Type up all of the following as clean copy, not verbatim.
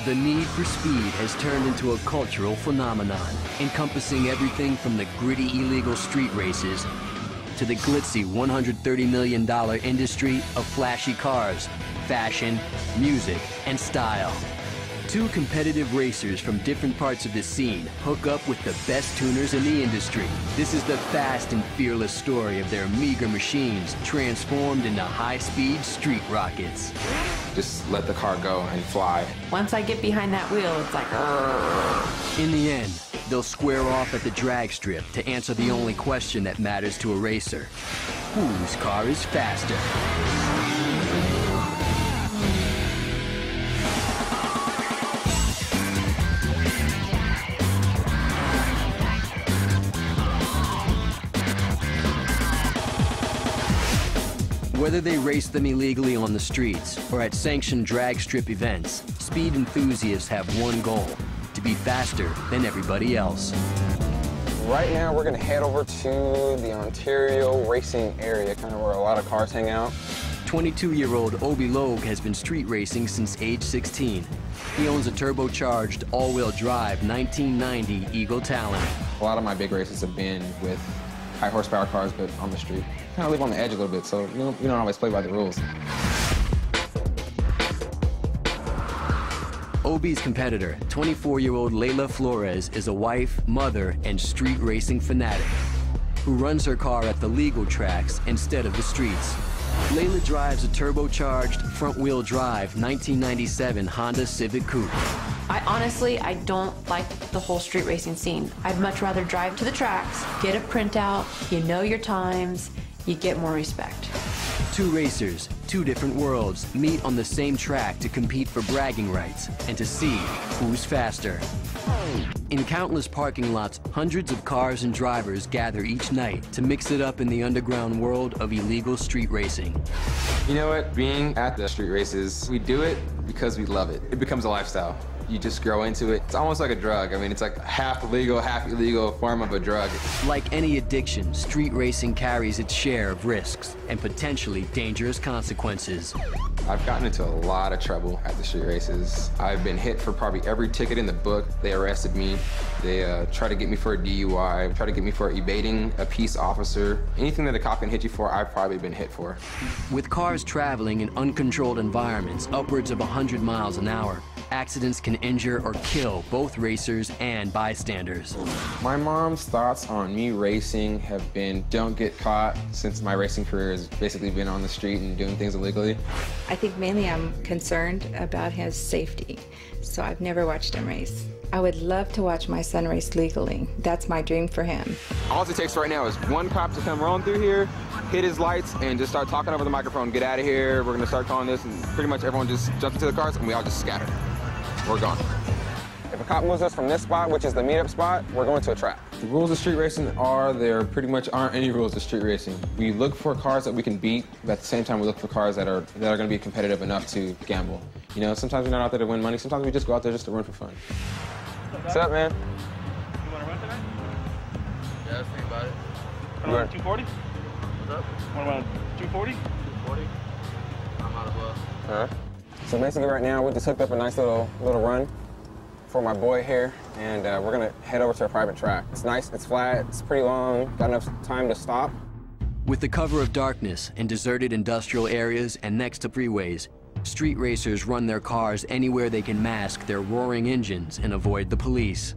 The need for speed has turned into a cultural phenomenon, encompassing everything from the gritty illegal street races to the glitzy $130 million industry of flashy cars, fashion, music, and style. Two competitive racers from different parts of the scene hook up with the best tuners in the industry. This is the fast and fearless story of their meager machines transformed into high-speed street rockets. Just let the car go and fly. Once I get behind that wheel, it's like, "Argh." In the end, they'll square off at the drag strip to answer the only question that matters to a racer. Whose car is faster? Whether they race them illegally on the streets or at sanctioned drag strip events, speed enthusiasts have one goal: to be faster than everybody else. Right now, we're gonna head over to the Ontario racing area, kind of where a lot of cars hang out. 22-year-old Obi Logue has been street racing since age 16. He owns a turbocharged, all-wheel drive 1990 Eagle Talon. A lot of my big races have been with high horsepower cars, but on the street. Kind of live on the edge a little bit, so you don't always play by the rules. Obi's competitor, 24-year-old Layla Flores, is a wife, mother, and street racing fanatic who runs her car at the legal tracks instead of the streets. Layla drives a turbocharged, front-wheel drive 1997 Honda Civic Coupe. I don't like the whole street racing scene. I'd much rather drive to the tracks, get a printout, you know your times, you get more respect. Two racers, two different worlds, meet on the same track to compete for bragging rights and to see who's faster. In countless parking lots, hundreds of cars and drivers gather each night to mix it up in the underground world of illegal street racing. You know what? Being at the street races, we do it because we love it. It becomes a lifestyle. You just grow into it. It's almost like a drug. I mean, it's like half legal, half illegal form of a drug. Like any addiction, street racing carries its share of risks and potentially dangerous consequences. I've gotten into a lot of trouble at the street races. I've been hit for probably every ticket in the book. They arrested me. They tried to get me for a DUI, tried to get me for evading a peace officer. Anything that a cop can hit you for, I've probably been hit for. With cars traveling in uncontrolled environments upwards of 100 miles an hour, accidents can injure or kill both racers and bystanders. My mom's thoughts on me racing have been, don't get caught, since my racing career has basically been on the street and doing things illegally. I think mainly I'm concerned about his safety, so I've never watched him race. I would love to watch my son race legally. That's my dream for him. All it takes right now is one cop to come rolling through here, hit his lights, and just start talking over the microphone, get out of here, we're gonna start calling this, and pretty much everyone just jumps into the cars and we all just scatter. We're gone. If a cop moves us from this spot, which is the meetup spot, we're going to a trap. The rules of street racing are, there pretty much aren't any rules of street racing. We look for cars that we can beat, but at the same time we look for cars that are going to be competitive enough to gamble. You know, sometimes we're not out there to win money, sometimes we just go out there just to run for fun. What's up, man? You want to run tonight? Yeah, I was thinking about it. Want to run 240? What's up? Want to run 240? 240? I might as well. All right. So basically right now we just hooked up a nice little run for my boy here, and we're gonna head over to a private track. It's nice, it's flat, it's pretty long, got enough time to stop. With the cover of darkness in deserted industrial areas and next to freeways, street racers run their cars anywhere they can mask their roaring engines and avoid the police.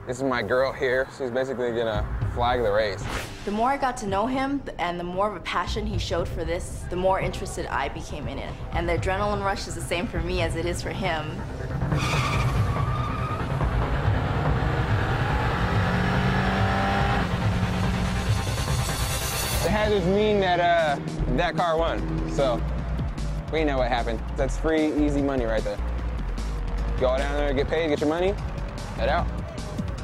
This is my girl here. She's basically gonna flag the race. The more I got to know him and the more of a passion he showed for this, the more interested I became in it. And the adrenaline rush is the same for me as it is for him. The hazards mean that that car won, so we know what happened. That's free, easy money right there. Go down there, get paid, get your money, head out.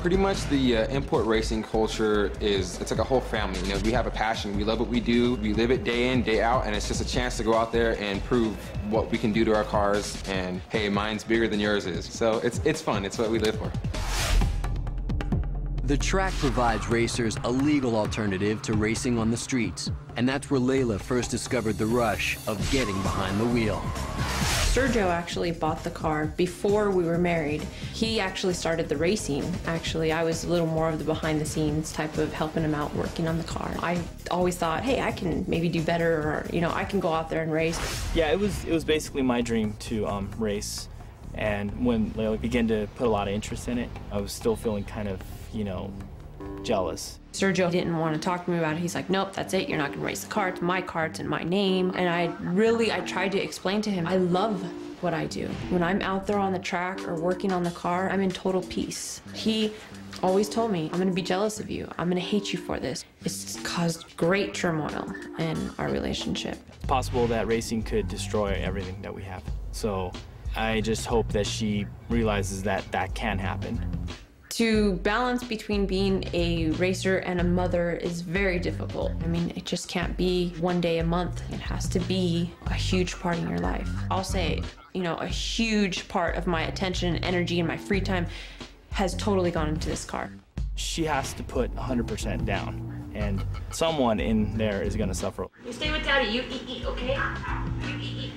Pretty much the import racing culture it's like a whole family. You know, we have a passion, we love what we do, we live it day in, day out, and it's just a chance to go out there and prove what we can do to our cars, and hey, mine's bigger than yours is. So it's fun, it's what we live for. The track provides racers a legal alternative to racing on the streets, and that's where Layla first discovered the rush of getting behind the wheel. Sergio actually bought the car before we were married. He actually started the racing. Actually, I was a little more of the behind-the-scenes type of helping him out working on the car. I always thought, hey, I can maybe do better, or I can go out there and race. Yeah, it was basically my dream to race, and when Layla began to put a lot of interest in it, I was still feeling kind of, jealous. Sergio didn't want to talk to me about it. He's like, nope, that's it. You're not going to race the car. It's my car. It's in my name. And I tried to explain to him, I love what I do. When I'm out there on the track or working on the car, I'm in total peace. He always told me, I'm going to be jealous of you. I'm going to hate you for this. It's caused great turmoil in our relationship. It's possible that racing could destroy everything that we have. So I just hope that she realizes that that can happen. To balance between being a racer and a mother is very difficult. I mean, it just can't be one day a month. It has to be a huge part in your life. I'll say, a huge part of my attention, energy, and my free time has totally gone into this car. She has to put 100% down, and someone in there is going to suffer. You stay with Daddy. You eat, okay? You eat.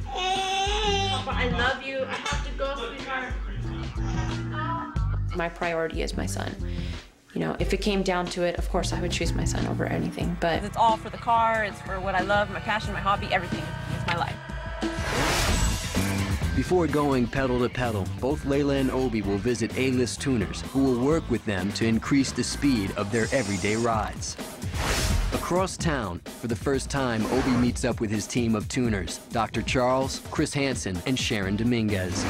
Papa, I love you. I have to go, sweetheart. My priority is my son. If it came down to it, of course I would choose my son over anything, but it's all for the car, it's for what I love, my passion, my hobby, everything. It's my life. Before going pedal to pedal, both Layla and Obi will visit A-list tuners who will work with them to increase the speed of their everyday rides. Across town, for the first time, Obi meets up with his team of tuners, Dr. Charles, Chris Hansen, and Sharon Dominguez.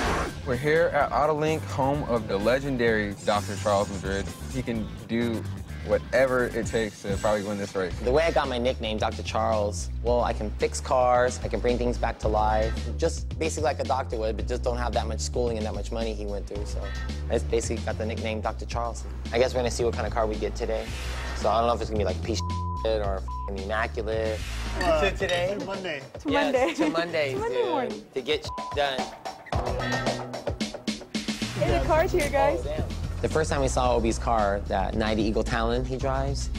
We're here at AutoLink, home of the legendary Dr. Charles Madrid. He can do whatever it takes to probably win this race. The way I got my nickname, Dr. Charles, well, I can fix cars, I can bring things back to life, just basically like a doctor would, but just don't have that much schooling and that much money he went through, so I just basically got the nickname Dr. Charles. I guess we're gonna see what kind of car we get today. So I don't know if it's gonna be like piece of shit or immaculate. So today? It's Monday. It's Monday. It's Monday. It's Monday morning. To get done. Hey, the car's here, guys. The first time we saw Obi's car, that 90 Eagle Talon he drives,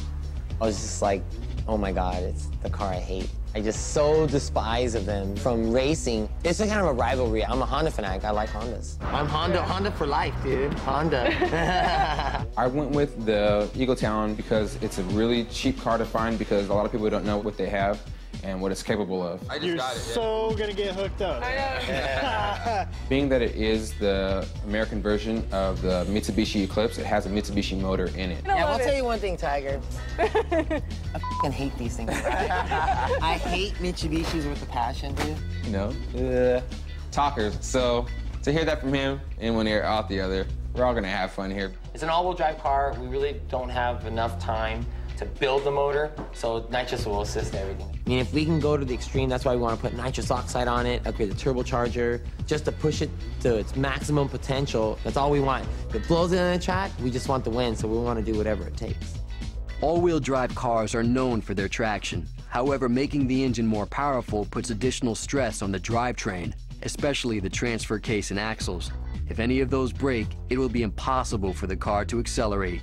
I was just like, oh my God, it's the car I hate. I just so despise of them from racing. It's a kind of a rivalry. I'm a Honda fanatic. I like Hondas. I'm Honda for life, dude. Honda. I went with the Eagle Talon because it's a really cheap car to find because a lot of people don't know what they have and what it's capable of. I just You're got it. so gonna get hooked up. I know. Being that it is the American version of the Mitsubishi Eclipse, it has a Mitsubishi motor in it. Yeah, I'll tell you one thing, Tiger. I fucking hate these things. I hate Mitsubishis with a passion, dude. Talkers. So to hear that from him in one ear, out the other, we're all gonna have fun here. It's an all-wheel drive car. We really don't have enough time to build the motor, so nitrous will assist everything. I mean, if we can go to the extreme, that's why we want to put nitrous oxide on it, upgrade the turbocharger, just to push it to its maximum potential. That's all we want. If it blows it on the track, we just want the win, so we want to do whatever it takes. All-wheel drive cars are known for their traction. However, making the engine more powerful puts additional stress on the drivetrain, especially the transfer case and axles. If any of those break, it will be impossible for the car to accelerate.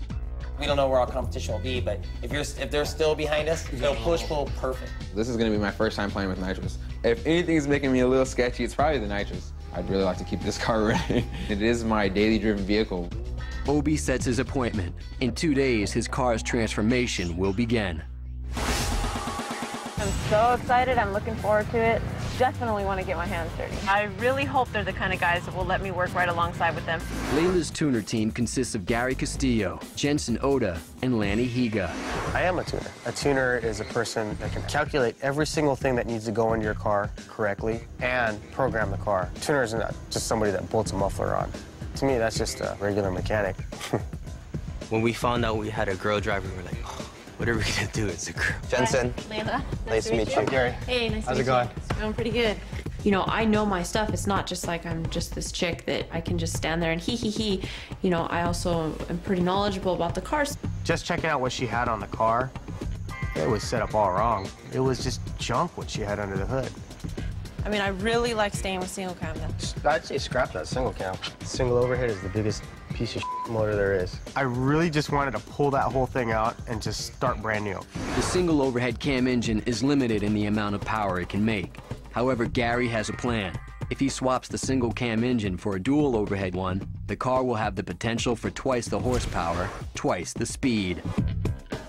We don't know where our competition will be, but if they're still behind us, they'll pull perfect. This is gonna be my first time playing with nitrous. If anything's making me a little sketchy, it's probably the nitrous. I'd really like to keep this car running. It is my daily driven vehicle. Obi sets his appointment. In 2 days, his car's transformation will begin. I'm so excited. I'm looking forward to it. Definitely want to get my hands dirty. I really hope they're the kind of guys that will let me work right alongside with them. Layla's tuner team consists of Gary Castillo, Jensen Oda, and Lanny Higa. I am a tuner. A tuner is a person that can calculate every single thing that needs to go into your car correctly and program the car. A tuner isn't just somebody that bolts a muffler on. To me, that's just a regular mechanic. When we found out we had a girl driver, we were like, oh, what are we gonna do? It's a girl. Jensen. Layla. Nice to meet you. Gary. Hey, nice to meet you. How's it going? It's going pretty good. I know my stuff. It's not just like I'm just this chick that I can just stand there and hee. I also am pretty knowledgeable about the cars. Just checking out what she had on the car. It was set up all wrong. It was just junk what she had under the hood. I mean, I really like staying with single cam. I'd say scrap that single cam. Single overhead is the biggest piece of motor there is. I really just wanted to pull that whole thing out and just start brand new. The single overhead cam engine is limited in the amount of power it can make. However, Gary has a plan. If he swaps the single cam engine for a dual overhead one, the car will have the potential for twice the horsepower, twice the speed.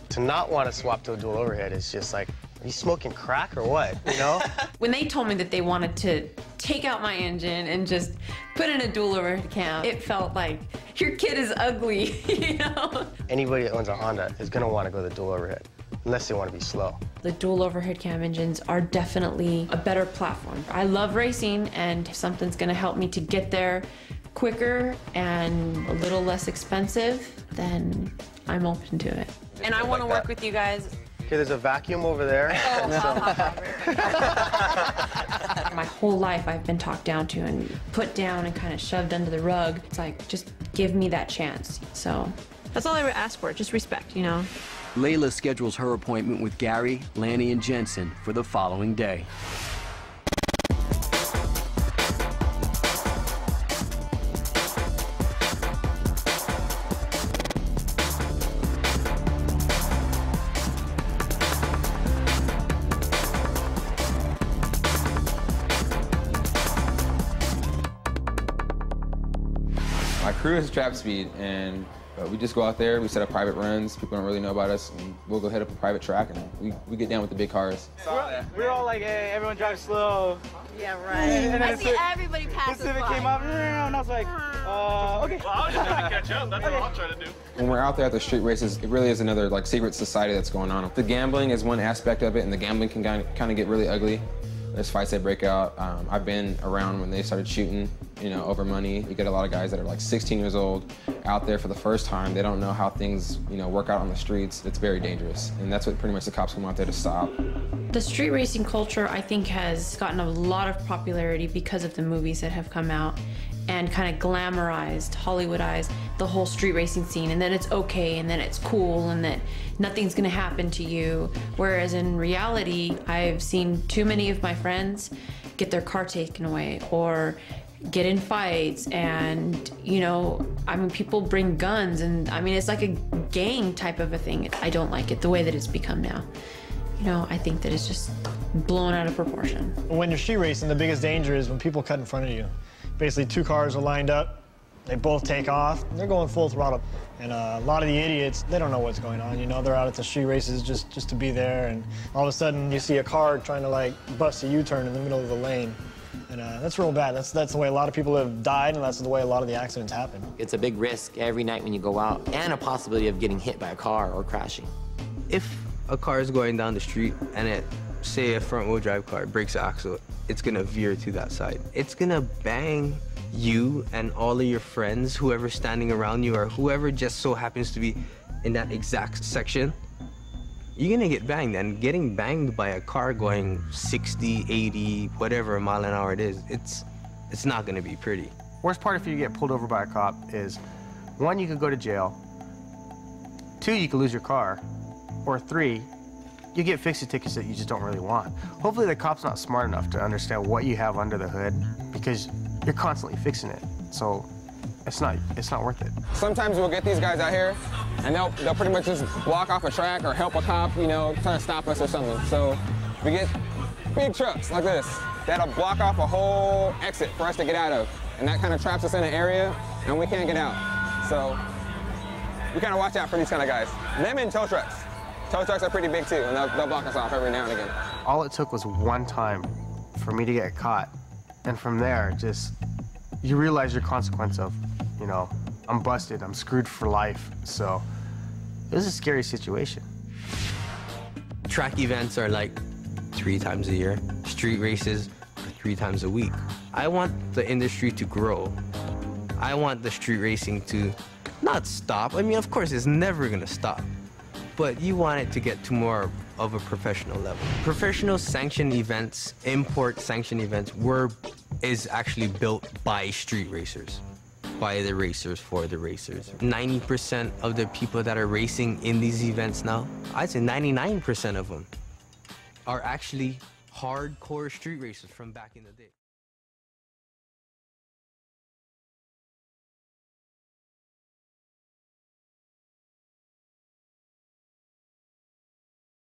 To not want to swap to a dual overhead is just like, are you smoking crack or what, you know? When they told me that they wanted to take out my engine and just put in a dual overhead cam, it felt like, your kid is ugly, you know? Anybody that owns a Honda is going to want to go the dual overhead, unless they want to be slow. The dual overhead cam engines are definitely a better platform. I love racing, and if something's gonna help me to get there quicker and a little less expensive, then I'm open to it. And I want to work with you guys. Okay, there's a vacuum over there. My whole life I've been talked down to and put down and kind of shoved under the rug. It's like, just give me that chance. So That's all I would ask for, just respect, you know? Layla schedules her appointment with Gary, Lanny, and Jensen for the following day. My crew is Trap Speed, and we just go out there, we set up private runs, people don't really know about us, and we'll go hit up a private track, and we get down with the big cars. We're all like, hey, everyone drives slow. Yeah, right. And I see everybody pass Pacific came up, and I was like, okay. Well, I was just trying to catch up. That's what I'm trying to do. When we're out there at the street races, it really is another like secret society that's going on. The gambling is one aspect of it, and the gambling can kind of get really ugly. There's fights that break out. I've been around when they started shooting, you know, over money. You get a lot of guys that are like 16 years old out there for the first time. They don't know how things, you know, work out on the streets. It's very dangerous, and that's what pretty much the cops come out there to stop. the street racing culture, I think, has gotten a lot of popularity because of the movies that have come out and kind of glamorized, Hollywoodized the whole street racing scene, and then it's okay, and then it's cool, and that nothing's gonna happen to you. Whereas in reality, I've seen too many of my friends get their car taken away or get in fights, and you know, I mean, people bring guns, and I mean, it's like a gang type of a thing. I don't like it the way that it's become now. You know, I think that it's just blown out of proportion. When you're street racing, the biggest danger is when people cut in front of you. Basically, two cars are lined up, they both take off, they're going full throttle. And a lot of the idiots, they don't know what's going on, you know, they're out at the street races just to be there, and all of a sudden you see a car trying to like bust a U-turn in the middle of the lane. And that's real bad. That's the way a lot of people have died, and that's the way a lot of the accidents happen. It's a big risk every night when you go out, and a possibility of getting hit by a car or crashing. If a car is going down the street and it, say a front-wheel drive car breaks the axle, it's gonna veer to that side. It's gonna bang you and all of your friends, whoever's standing around you or whoever just so happens to be in that exact section. You're gonna get banged, and getting banged by a car going 60, 80, whatever mile an hour it is, it's not gonna be pretty. Worst part if you get pulled over by a cop is, 1, you could go to jail, 2, you could lose your car, or 3, you get fixie tickets that you just don't really want. Hopefully the cop's not smart enough to understand what you have under the hood, because you're constantly fixing it. So it's not worth it. Sometimes we'll get these guys out here, and they'll pretty much just block off a track or help a cop, you know, try to stop us or something. So we get big trucks like this that'll block off a whole exit for us to get out of. And that kind of traps us in an area, and we can't get out. So we kind of watch out for these kind of guys. Them and tow trucks. Tow trucks are pretty big too, and they'll block us off every now and again. All it took was one time for me to get caught. And from there, just, you realize your consequence of, you know, I'm busted, I'm screwed for life. So it was a scary situation. Track events are like 3 times a year. Street races are 3 times a week. I want the industry to grow. I want the street racing to not stop. I mean, of course, it's never gonna stop. But you want it to get to more of a professional level. Professional sanctioned events, import sanctioned events, is actually built by street racers. By the racers, for the racers. 90% of the people that are racing in these events now, I'd say 99% of them, are actually hardcore street racers from back in the day.